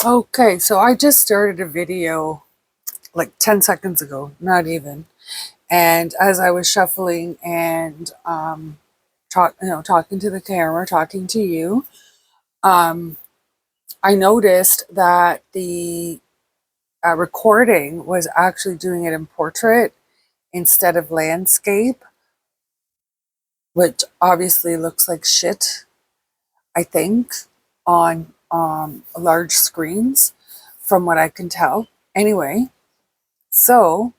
Okay, so I just started a video like 10 seconds ago, not even. And as I was shuffling and talking to the camera, talking to you, um, I noticed that the recording was actually doing it in portrait instead of landscape, which obviously looks like shit, I think, on large screens, from what I can tell. Anyway, so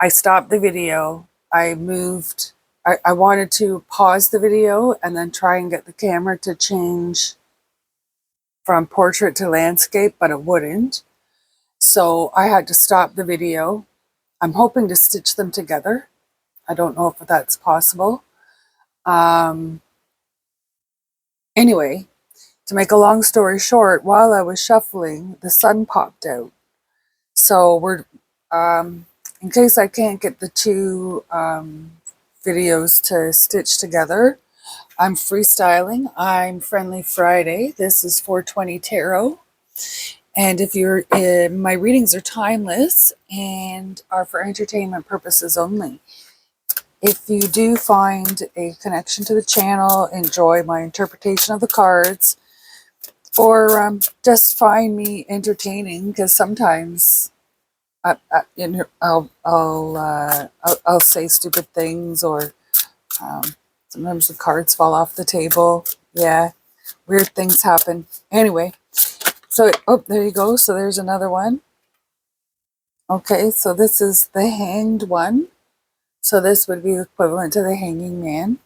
I stopped the video. I wanted to pause the video and then try and get the camera to change from portrait to landscape, but it wouldn't. So I had to stop the video. I'm hoping to stitch them together. I don't know if that's possible. Um, anyway, to make a long story short, while I was shuffling, the sun popped out. So um, in case I can't get the two videos to stitch together, I'm freestyling. I'm Friendly Friday. This is 420 Tarot. And if you're in, my readings are timeless and are for entertainment purposes only. If you do find a connection to the channel, enjoy my interpretation of the cards, or just find me entertaining, because sometimes I'll say stupid things, or sometimes the cards fall off the table. Yeah, weird things happen. Anyway, so there you go. So there's another one. Okay, so this is the Hanged one. So this would be equivalent to the Hanging Man,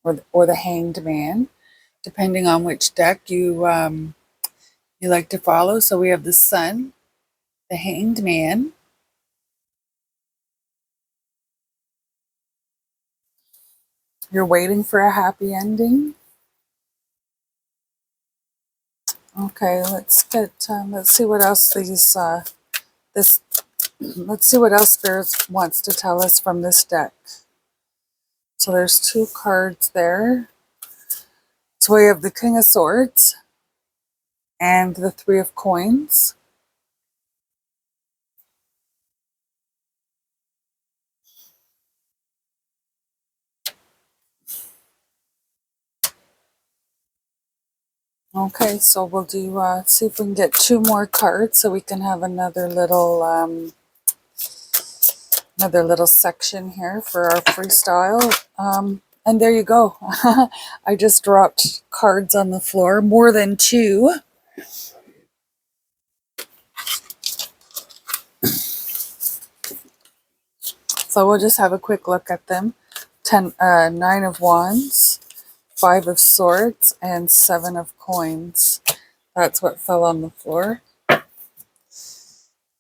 or the Hanged Man, depending on which deck you like to follow. So we have the Sun, the Hanged Man. You're waiting for a happy ending. Okay, let's see what else this let's see what else Spirit wants to tell us from this deck. So there's two cards there. So we have the King of Swords and the Three of Coins. Okay, so we'll do see if we can get two more cards so we can have another little section here for our freestyle. And there you go. I just dropped cards on the floor, more than two. So we'll just have a quick look at them. Nine of Wands, Five of Swords, and Seven of Coins. That's what fell on the floor.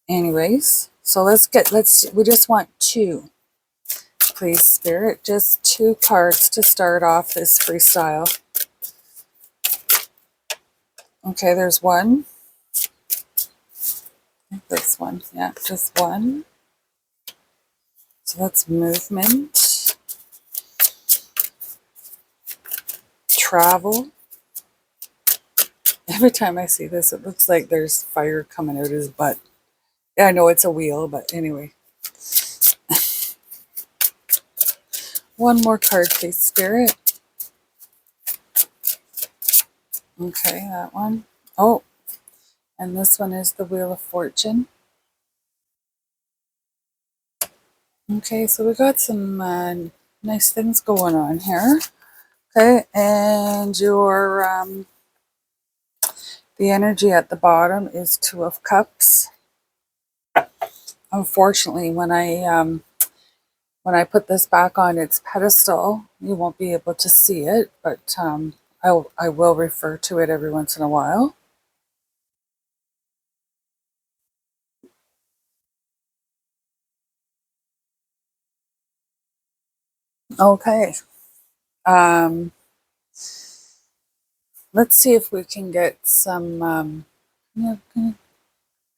Anyways, so we just want two. Please, Spirit, just two cards to start off this freestyle. Okay, there's one. This one, yeah, just one. So that's movement, travel. Every time I see this, it looks like there's fire coming out his butt. Yeah, I know it's a wheel, but anyway. One more card, please, Spirit. Okay, that one. Oh, and this one is the Wheel of Fortune. Okay, so we got some nice things going on here. Okay, and the energy at the bottom is Two of Cups. Unfortunately, when I put this back on its pedestal, you won't be able to see it, but I will refer to it every once in a while. Okay. Let's see if we can get some. Can you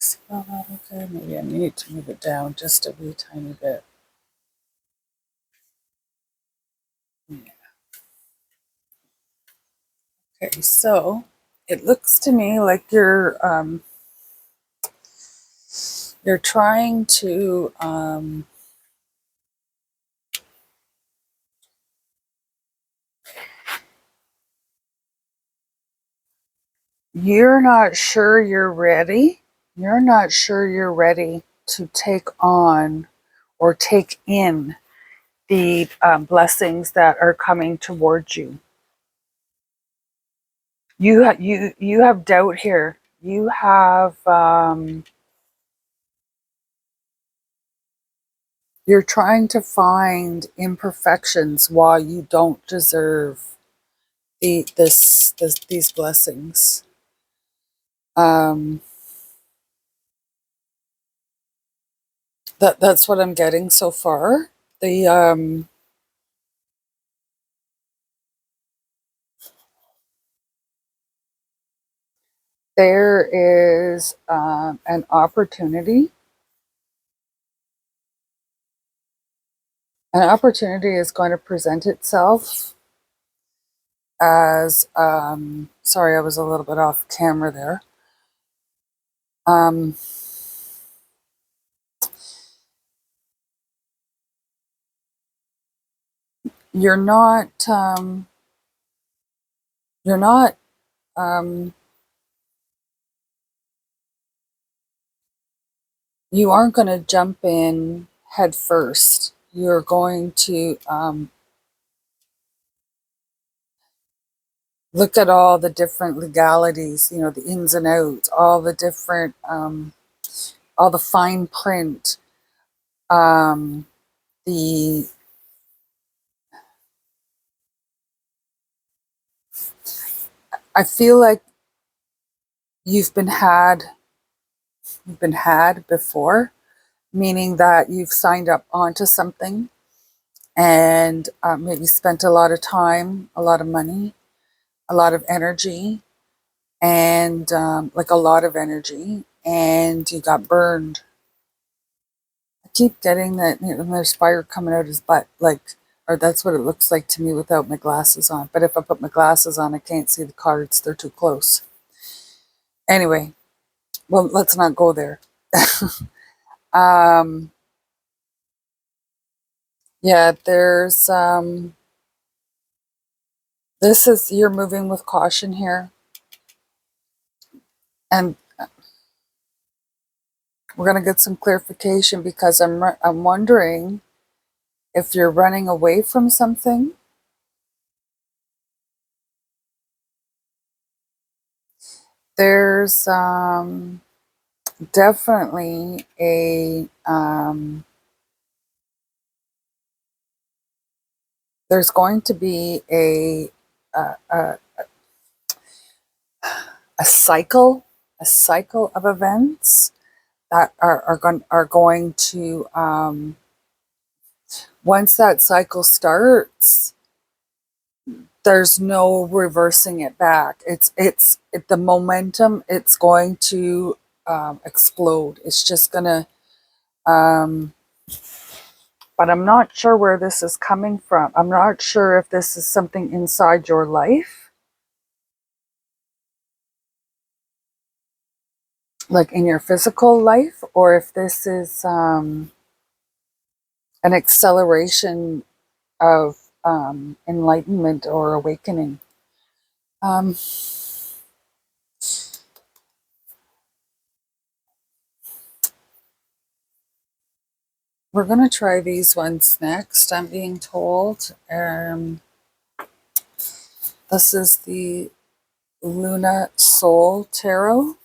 see all that okay? Maybe I need to move it down just a wee tiny bit. Yeah. Okay, so it looks to me like you're trying to you're not sure you're ready. You're not sure you're ready to take on or take in the blessings that are coming towards you. You have doubt here. You have you're trying to find imperfections why you don't deserve these blessings. Um, that's what I'm getting so far. The there is an opportunity. An opportunity is going to present itself as sorry, I was a little bit off camera there. Um, you're not you're not um, you aren't going to jump in head first. You're going to look at all the different legalities, you know, the ins and outs, all the different, all the fine print, um, the, I feel like you've been had, you've been had before, meaning that you've signed up onto something and maybe spent a lot of time, a lot of money, a lot of energy, and like a lot of energy, and you got burned. I keep getting that, you know, there's fire coming out his butt, like, or that's what it looks like to me without my glasses on. But if I put my glasses on, I can't see the cards; they're too close. Anyway, well, let's not go there. um, yeah, there's this is you're moving with caution here, and we're gonna get some clarification because I'm wondering if you're running away from something. There's definitely a there's going to be a, a, a cycle, a cycle of events that are going to once that cycle starts, there's no reversing it back. The momentum. It's going to explode. It's just gonna. Um, but I'm not sure where this is coming from. I'm not sure if this is something inside your life, like in your physical life, or if this is an acceleration of enlightenment or awakening. Um, we're going to try these ones next, I'm being told. This is the Luna Soul Tarot.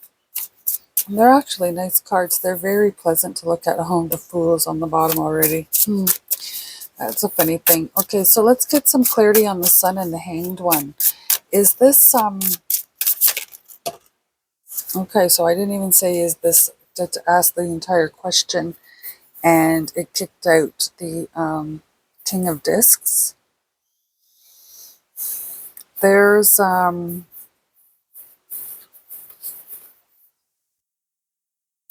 And they're actually nice cards. They're very pleasant to look at. Oh, the Fool is on the bottom already. That's a funny thing. Okay, so let's get some clarity on the Sun and the Hanged One. Is this, okay, so I didn't even say is this, to ask the entire question, and it kicked out the King of Discs. There's,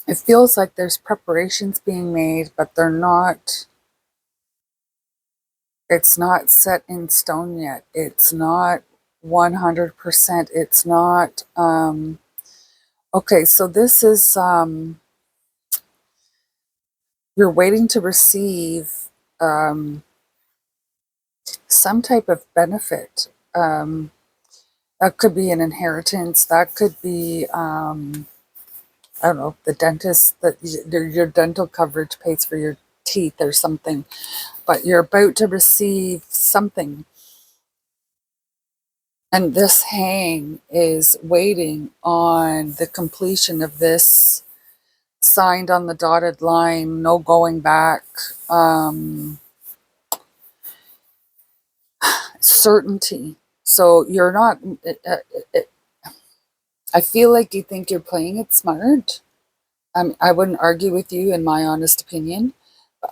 it feels like there's preparations being made, but they're not, it's not set in stone yet. It's not 100%. It's not, okay, so this is, you're waiting to receive some type of benefit. That could be an inheritance. That could be, I don't know, the dentist, that your dental coverage pays for your teeth or something. But you're about to receive something. And this hang is waiting on the completion of this, signed on the dotted line, no going back, certainty. So you're not, I feel like you think you're playing it smart. I wouldn't argue with you, in my honest opinion.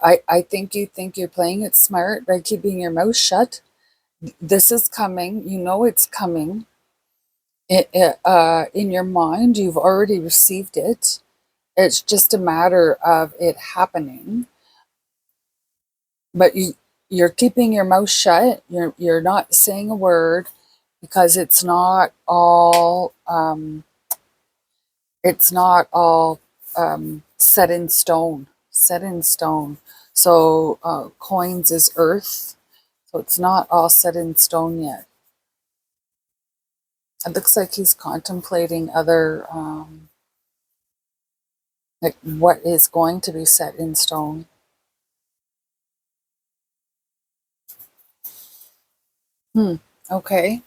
I think you think you're playing it smart by keeping your mouth shut. This is coming. You know it's coming. In your mind, you've already received it. It's just a matter of it happening. But you're keeping your mouth shut. You're not saying a word because it's not all set in stone. Set in stone. So coins is earth. So it's not all set in stone yet. It looks like he's contemplating other, like what is going to be set in stone. Okay.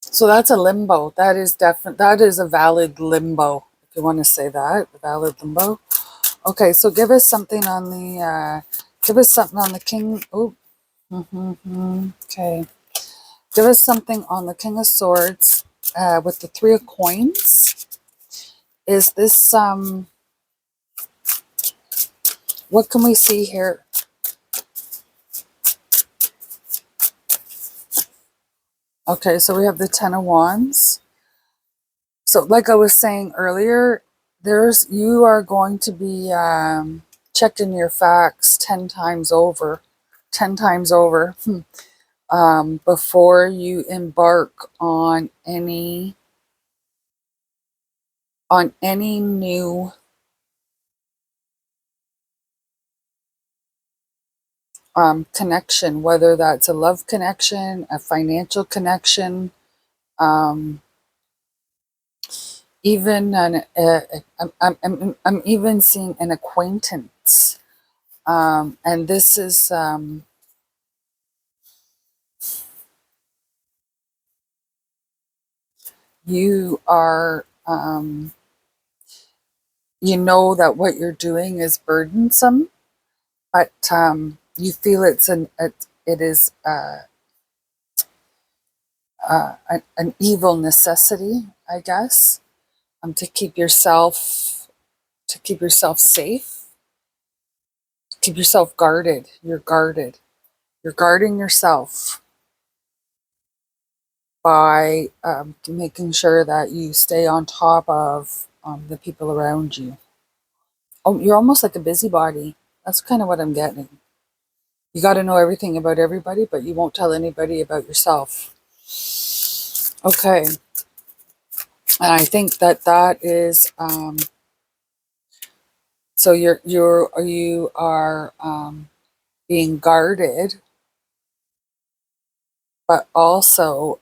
So that's a limbo. That is definite. That is a valid limbo, if you want to say that. A valid limbo. Okay, so give us something on the, king. Oh, okay. Give us something on the King of Swords with the Three of Coins. Is this, what can we see here? Okay, so we have the Ten of Wands. So like I was saying earlier, you are going to be checking your facts 10 times over, 10 times over before you embark on any new connection, whether that's a love connection, a financial connection, even I'm even seeing an acquaintance, and this is you are you know that what you're doing is burdensome, but you feel it is an evil necessity, I guess, to keep yourself safe, keep yourself guarded. You're guarded. You're guarding yourself by making sure that you stay on top of the people around you. Oh, you're almost like a busybody. That's kind of what I'm getting. You got to know everything about everybody, but you won't tell anybody about yourself. Okay. And I think that is, so you are being guarded, but also,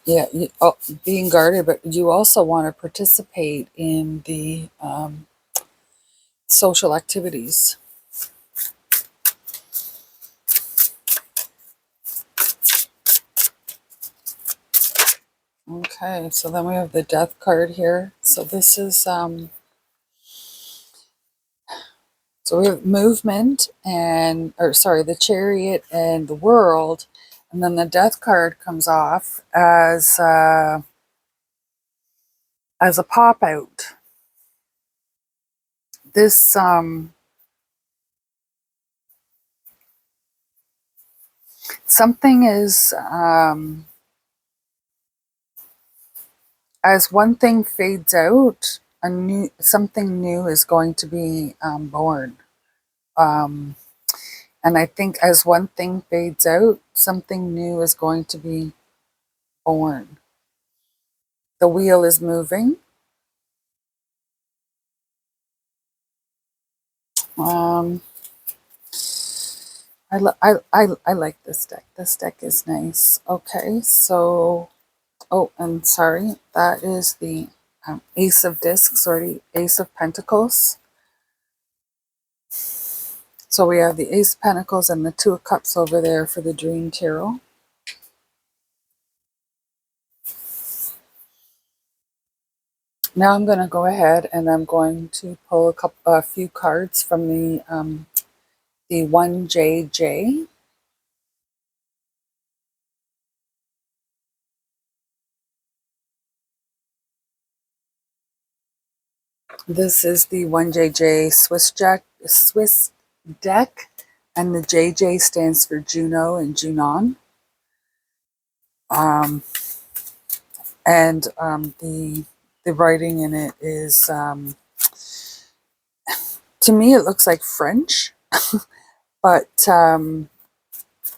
yeah, being guarded, but you also want to participate in the social activities. Okay, so then we have the Death card here. So this is, so we have movement the Chariot and the World, and then the Death card comes off as a pop out. This something is as one thing fades out, something new is going to be born. Um, and I think as one thing fades out, something new is going to be born. The wheel is moving. Um, I like this deck. This deck is nice. Okay, so, oh, and sorry, that is the Ace of Discs or the Ace of Pentacles. So we have the Ace of Pentacles and the Two of Cups over there for the Dream Tarot. Now I'm going to go ahead and I'm going to pull a few cards from the 1JJ. This is the 1JJ Swiss deck, and the JJ stands for Juno and Junon. Um, and the writing in it is, to me, it looks like French, but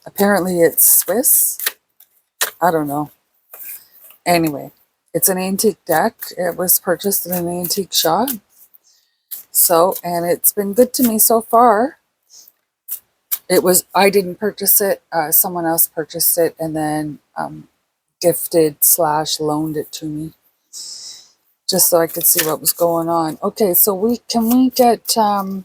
apparently it's Swiss. I don't know. Anyway, it's an antique deck. It was purchased in an antique shop. So, and it's been good to me so far. I didn't purchase it. Someone else purchased it and then gifted / loaned it to me, just so I could see what was going on. Okay, so can we get some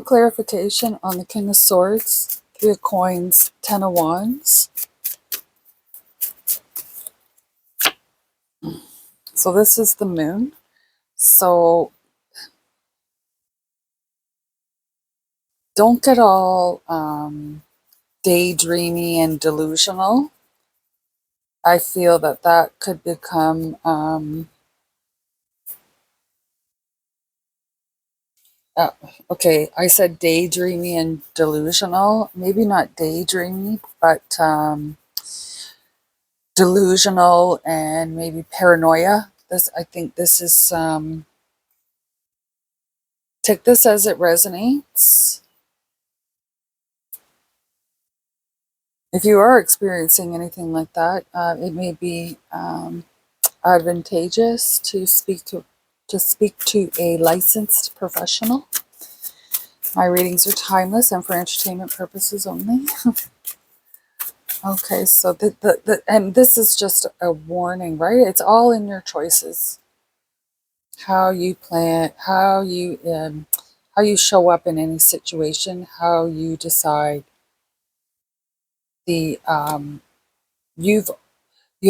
clarification on the King of Swords, Three of Coins, Ten of Wands? So this is the moon. So don't get all daydreamy and delusional. I feel that could become okay, I said daydreamy and delusional. Maybe not daydreamy, but delusional and maybe paranoia. I think this is, take this as it resonates. If you are experiencing anything like that, it may be advantageous to speak to a licensed professional. My readings are timeless and for entertainment purposes only. Okay, so and this is just a warning, right? It's all in your choices. How you plan, how you show up in any situation, how you decide. The you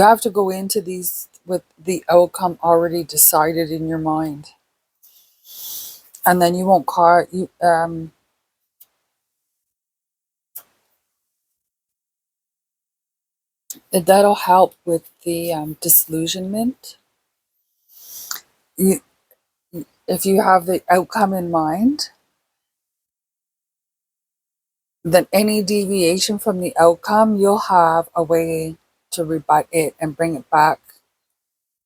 have to go into these with the outcome already decided in your mind, and then you won't cause you that'll help with the disillusionment. You, if you have the outcome in mind, then any deviation from the outcome, you'll have a way to rebut it and bring it back,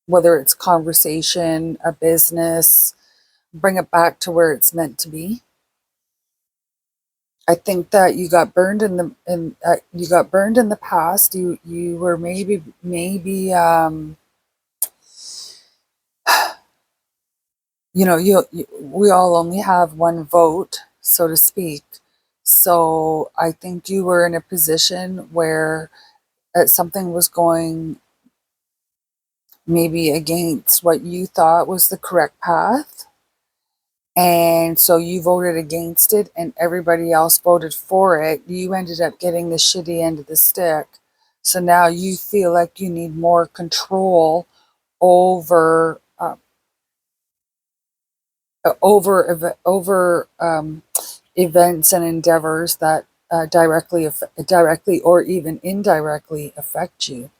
whether it's conversation, a business, bring it back to where it's meant to be. I think that you got burned you got burned in the past. You were maybe we all only have one vote, so to speak. So I think you were in a position where something was going maybe against what you thought was the correct path. And so you voted against it and everybody else voted for it. You ended up getting the shitty end of the stick. So now you feel like you need more control over events and endeavors that directly or even indirectly affect you.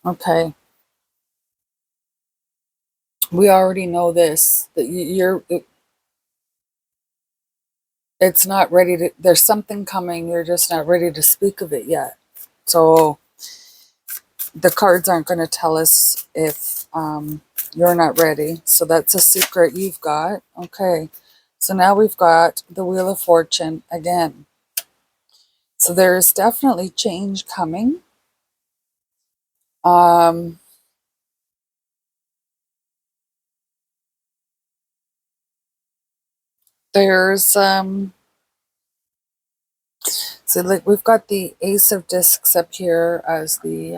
Okay. We already know this, that it's not ready to, there's something coming, you're just not ready to speak of it yet. So the cards aren't going to tell us if you're not ready. So that's a secret you've got. Okay. So now we've got the Wheel of Fortune again. So there is definitely change coming. There's so like we've got the Ace of Discs up here as the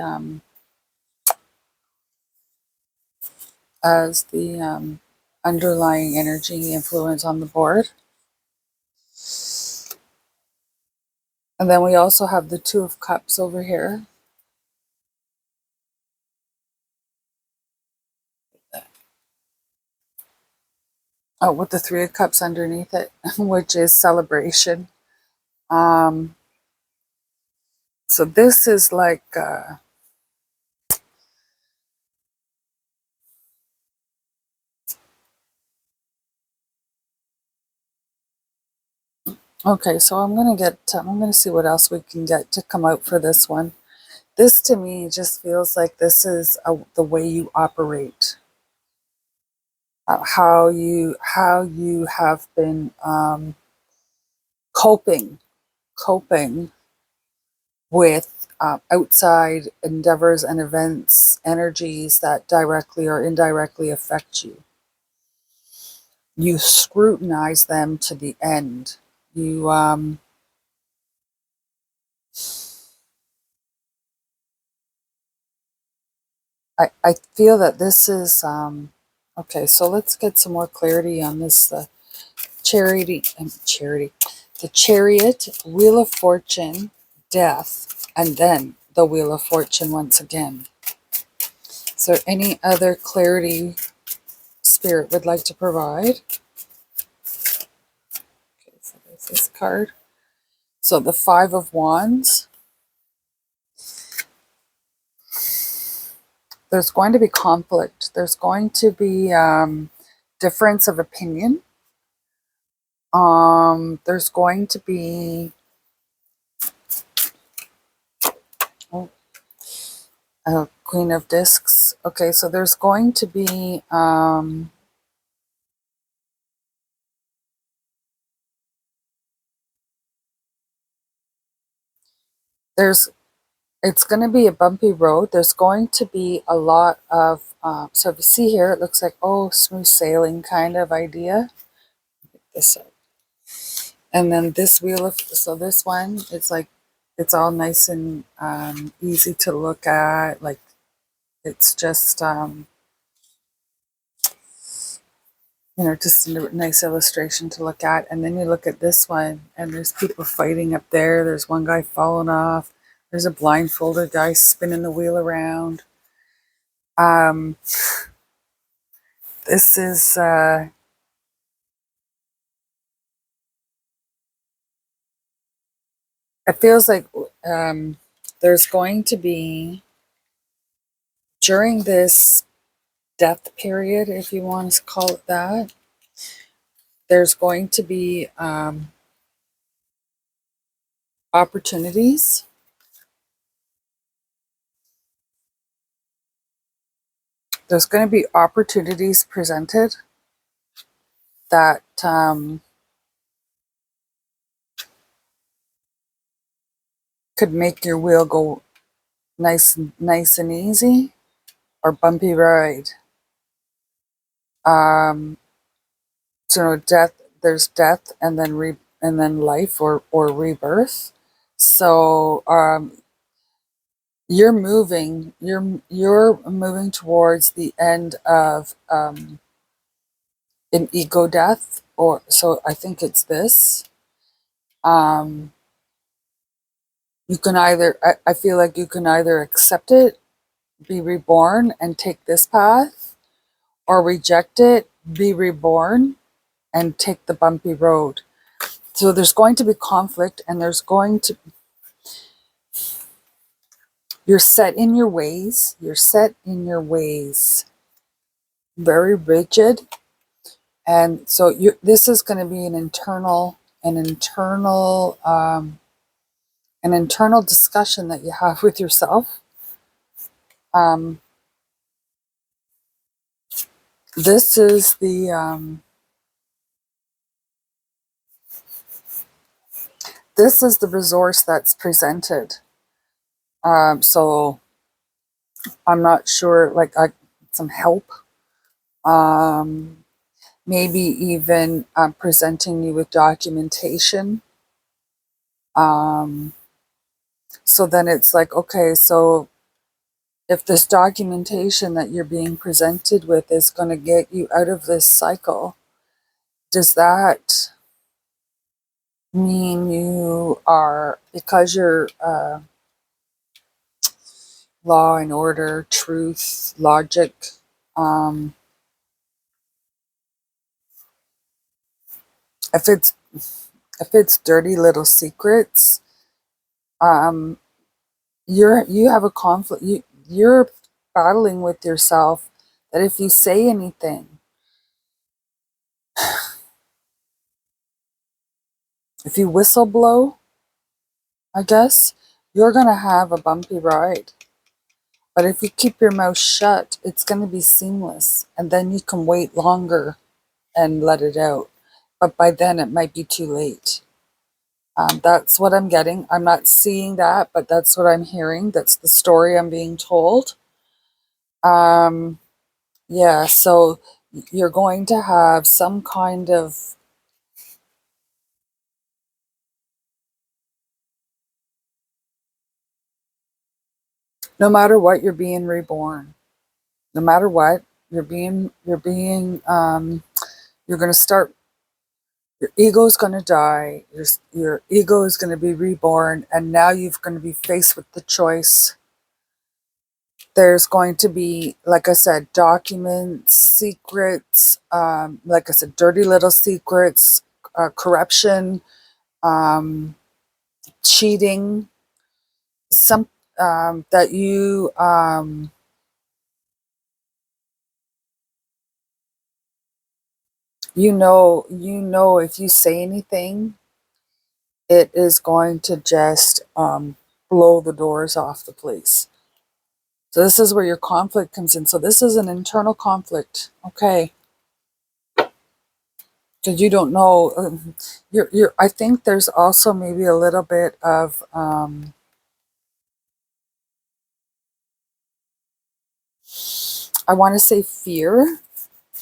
underlying energy influence on the board. And then we also have the Two of Cups over here. Oh, with the Three of Cups underneath it, which is celebration. So this is like, okay, so I'm going to see what else we can get to come out for this one. This to me just feels like this is the way you operate. How you have been coping with outside endeavors and events, energies that directly or indirectly affect you. You scrutinize them to the end. You I feel that this is okay. So let's get some more clarity on this. The Chariot, Wheel of Fortune, Death, and then the Wheel of Fortune once again. So any other clarity Spirit would like to provide? Okay, so there's this card. So the Five of Wands. There's going to be conflict. There's going to be difference of opinion. There's going to be Queen of Discs. Okay, so there's going to be it's going to be a bumpy road. There's going to be a lot of so if you see here, it looks like, oh, smooth sailing kind of idea. This up. And then this so this one, it's like, it's all nice and easy to look at. Like, it's just, just a nice illustration to look at. And then you look at this one, and there's people fighting up there. There's one guy falling off. There's a blindfolded guy spinning the wheel around. This is, it feels like there's going to be, during this death period, if you want to call it that, there's going to be opportunities. There's going to be opportunities presented that could make your wheel go nice and easy, or bumpy ride. So death. There's death, and then life or rebirth. So you're moving towards the end of an ego death, or so I think it's this. You can either, I feel like you can either accept it, be reborn, and take this path, or reject it, be reborn, and take the bumpy road. So there's going to be conflict, and you're set in your ways. Very rigid. And so this is going to be an internal an internal discussion that you have with yourself. This is the resource that's presented. So I'm not sure, like some help, maybe even presenting you with documentation. So then it's like, okay, so if this documentation that you're being presented with is going to get you out of this cycle, does that mean you are, because you're law and order, truth, logic, if it's dirty little secrets, you have a conflict. You're battling with yourself that if you say anything, if you whistle blow, I guess, you're gonna have a bumpy ride. But if you keep your mouth shut, it's gonna be seamless, and then you can wait longer and let it out. But by then it might be too late. That's what I'm getting. I'm not seeing that, but that's what I'm hearing. That's the story I'm being told. Yeah, so you're going to have some kind of, no matter what, you're being reborn. No matter what, you're going to start, your ego is going to die, your ego is going to be reborn, and now you're going to be faced with the choice. There's going to be, like I said, documents, secrets, like I said, dirty little secrets, corruption, cheating, some that if you say anything, it is going to just blow the doors off the place. So this is where your conflict comes in. So this is an internal conflict, okay? Because you don't know. I think there's also maybe a little bit of I want to say fear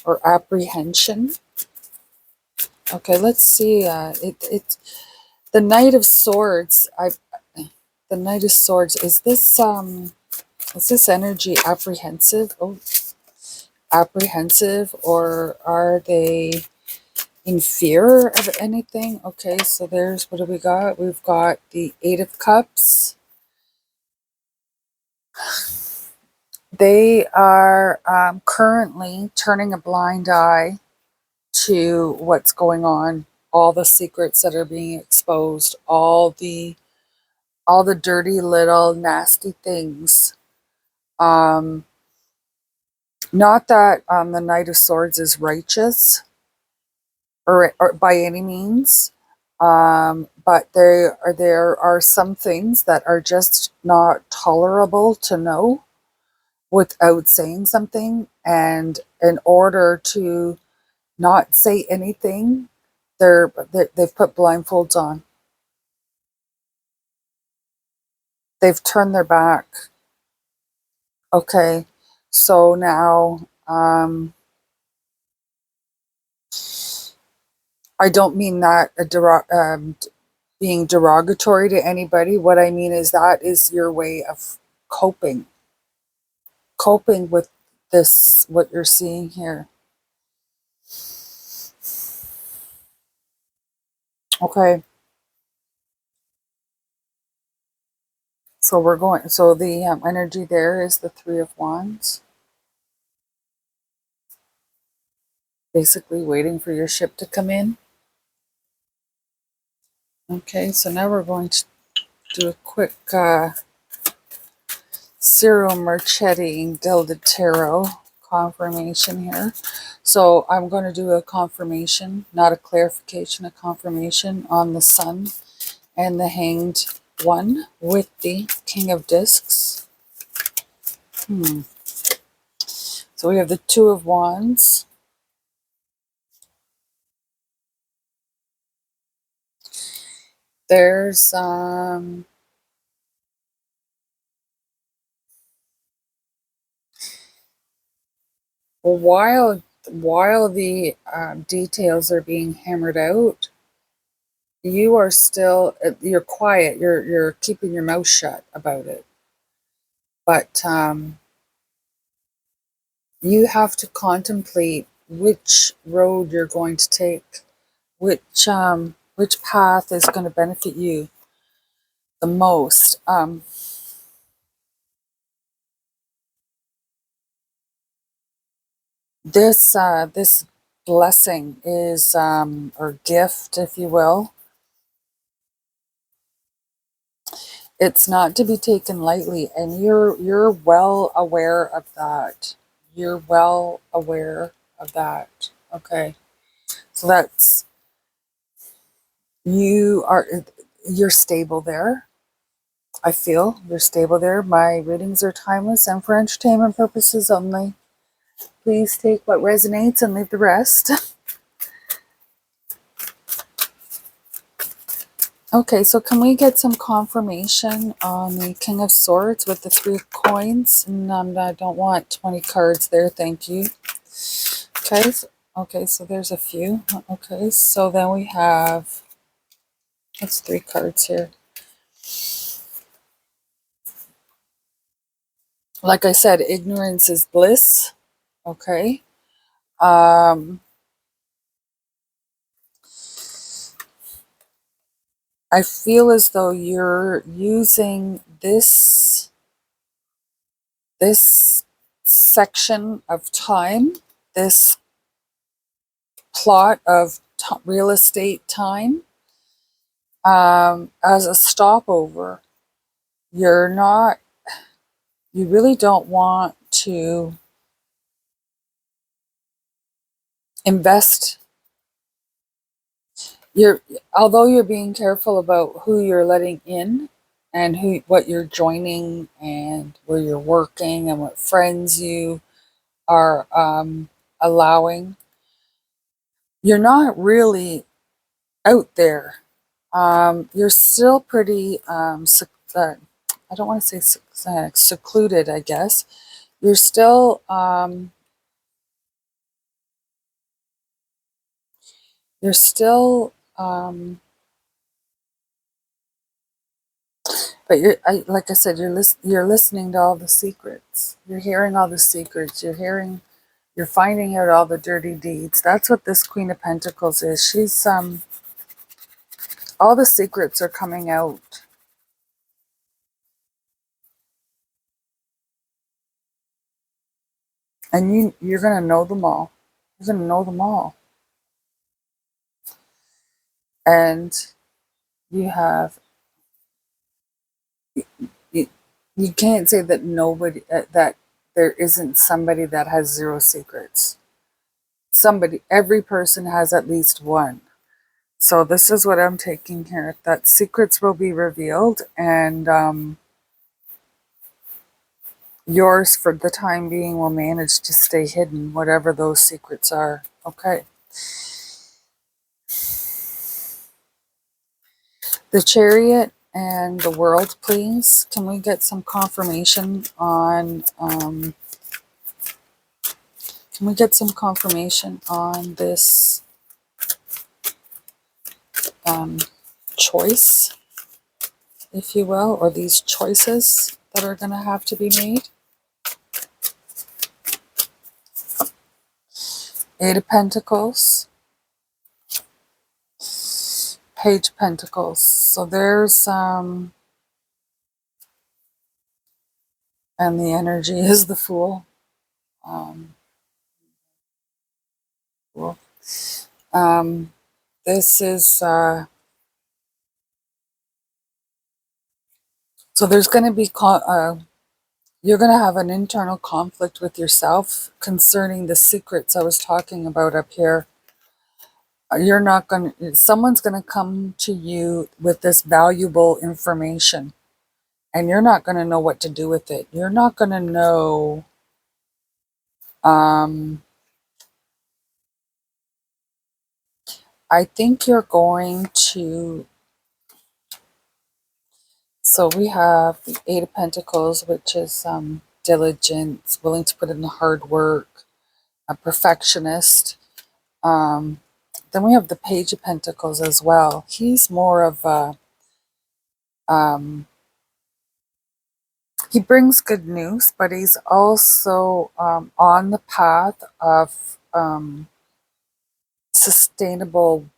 or apprehension. Okay, let's see. It's the Knight of Swords. The Knight of Swords. Is this energy apprehensive? Oh, apprehensive, or are they in fear of anything? Okay, so there's, what do we got? We've got the Eight of Cups. They are currently turning a blind eye to what's going on, all the secrets that are being exposed, all the dirty little nasty things. Not that the Knight of Swords is righteous or by any means, but there are some things that are just not tolerable to know without saying something. And in order to not say anything, they've put blindfolds on. They've turned their back. Okay, so now I don't mean that being derogatory to anybody. What I mean is that is your way of coping with this, what you're seeing here. Okay, so the energy there is the Three of Wands, basically waiting for your ship to come in. Okay, so now we're going to do a quick Ciro Marchetti Gilded Tarot confirmation here. So I'm going to do a confirmation, not a clarification, a confirmation on the Sun and the Hanged One with the King of Discs. So we have the Two of Wands. There's while the details are being hammered out, you are still, you're quiet, you're keeping your mouth shut about it, but you have to contemplate which road you're going to take, which path is going to benefit you the most. This blessing is, or gift, if you will, it's not to be taken lightly, and you're well aware of that. You're well aware of that. Okay, so that's, you're stable there. I feel you're stable there. My readings are timeless and for entertainment purposes only. Please take what resonates and leave the rest. Okay, so can we get some confirmation on the King of Swords with the Three of Coins? And I don't want 20 cards there, thank you. Okay, so there's a few. Okay, so then we have, that's 3 cards here. Like I said, ignorance is bliss. Okay. I feel as though you're using this section of time, this plot of real estate time, as a stopover. You really don't want to invest. Although you're being careful about who you're letting in and what you're joining and where you're working and what friends you are allowing, you're not really out there. You're still pretty I don't want to say secluded, I guess. You're still you're still but like I said, you're listening to all the secrets. You're hearing all the secrets. You're finding out all the dirty deeds. That's what this Queen of Pentacles is. She's all the secrets are coming out. And you're gonna know them all. You're gonna know them all. And you have you, you can't say that nobody that there isn't somebody that has 0 secrets. Every person has at least one. So this is what I'm taking here, that secrets will be revealed, and yours for the time being will manage to stay hidden, whatever those secrets are. Okay. The Chariot and the World, please. Can we get some confirmation on can we get some confirmation on this choice, if you will, or these choices that are going to have to be made? 8 of Pentacles, Page of Pentacles. So there's and the energy is the Fool. Fool. This is so there's going to be You're going to have an internal conflict with yourself concerning the secrets I was talking about up here. You're not going to, someone's going to come to you with this valuable information, and you're not going to know what to do with it. You're not going to know, I think you're going to, so we have the Eight of Pentacles, which is diligence, willing to put in the hard work, a perfectionist. Then we have the Page of Pentacles as well. He's more of a, he brings good news, but he's also on the path of sustainable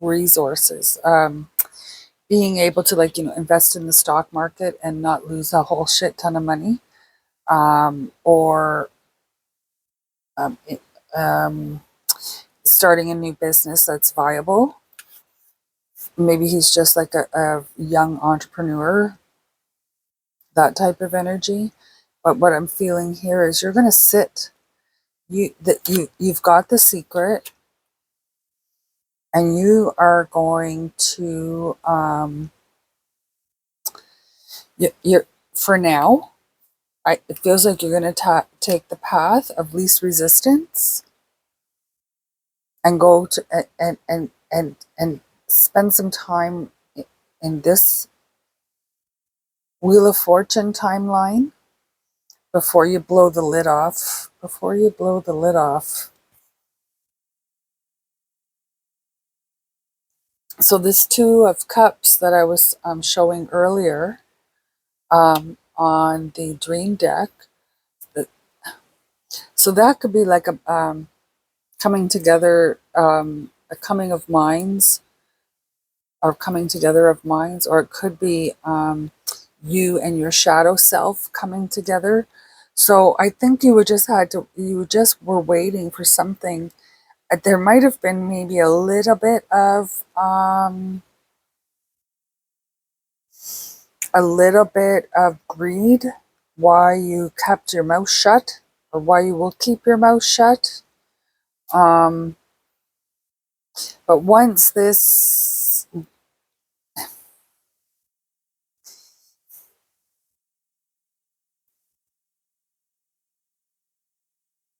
resources. Being able to, like, invest in the stock market and not lose a whole shit ton of money. Or starting a new business that's viable. Maybe he's just like a young entrepreneur, that type of energy. But what I'm feeling here is you're going to sit. You've got the secret, and you are going to you're for now. It feels like you're going to take the path of least resistance and go to and spend some time in this Wheel of Fortune timeline before you blow the lid off. Before you blow the lid off. So this Two of Cups that I was showing earlier on the Dream deck, so that could be like a coming together, a coming of minds, or coming together of minds, or it could be you and your shadow self coming together. So I think you just were waiting for something. There might have been maybe a little bit of greed, why you kept your mouth shut, or why you will keep your mouth shut. But once this,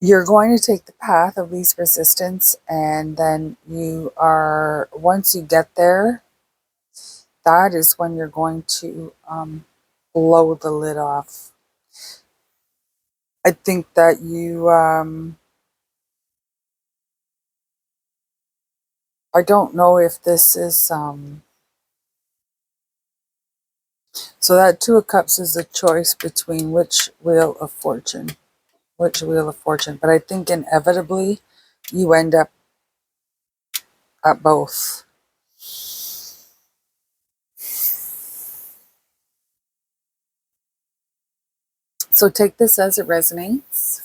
you're going to take the path of least resistance, and then once you get there, that is when you're going to blow the lid off. I think that I don't know if this is, so that Two of Cups is a choice between which Wheel of Fortune. But I think inevitably you end up at both. So take this as it resonates.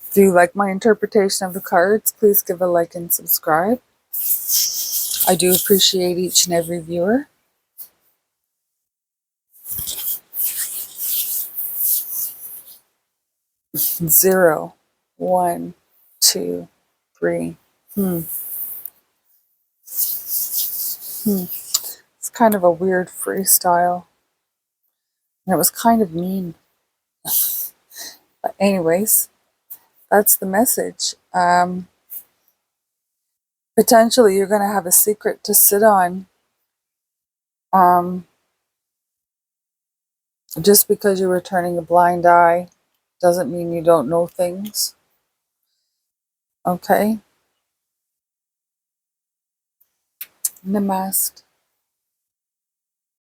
If you like my interpretation of the cards, please give a like and subscribe. I do appreciate each and every viewer. 0, 1, 2, 3. It's kind of a weird freestyle. And it was kind of mean. But anyways, that's the message. Potentially you're going to have a secret to sit on. Just because you were turning a blind eye doesn't mean you don't know things. Okay? Namaste.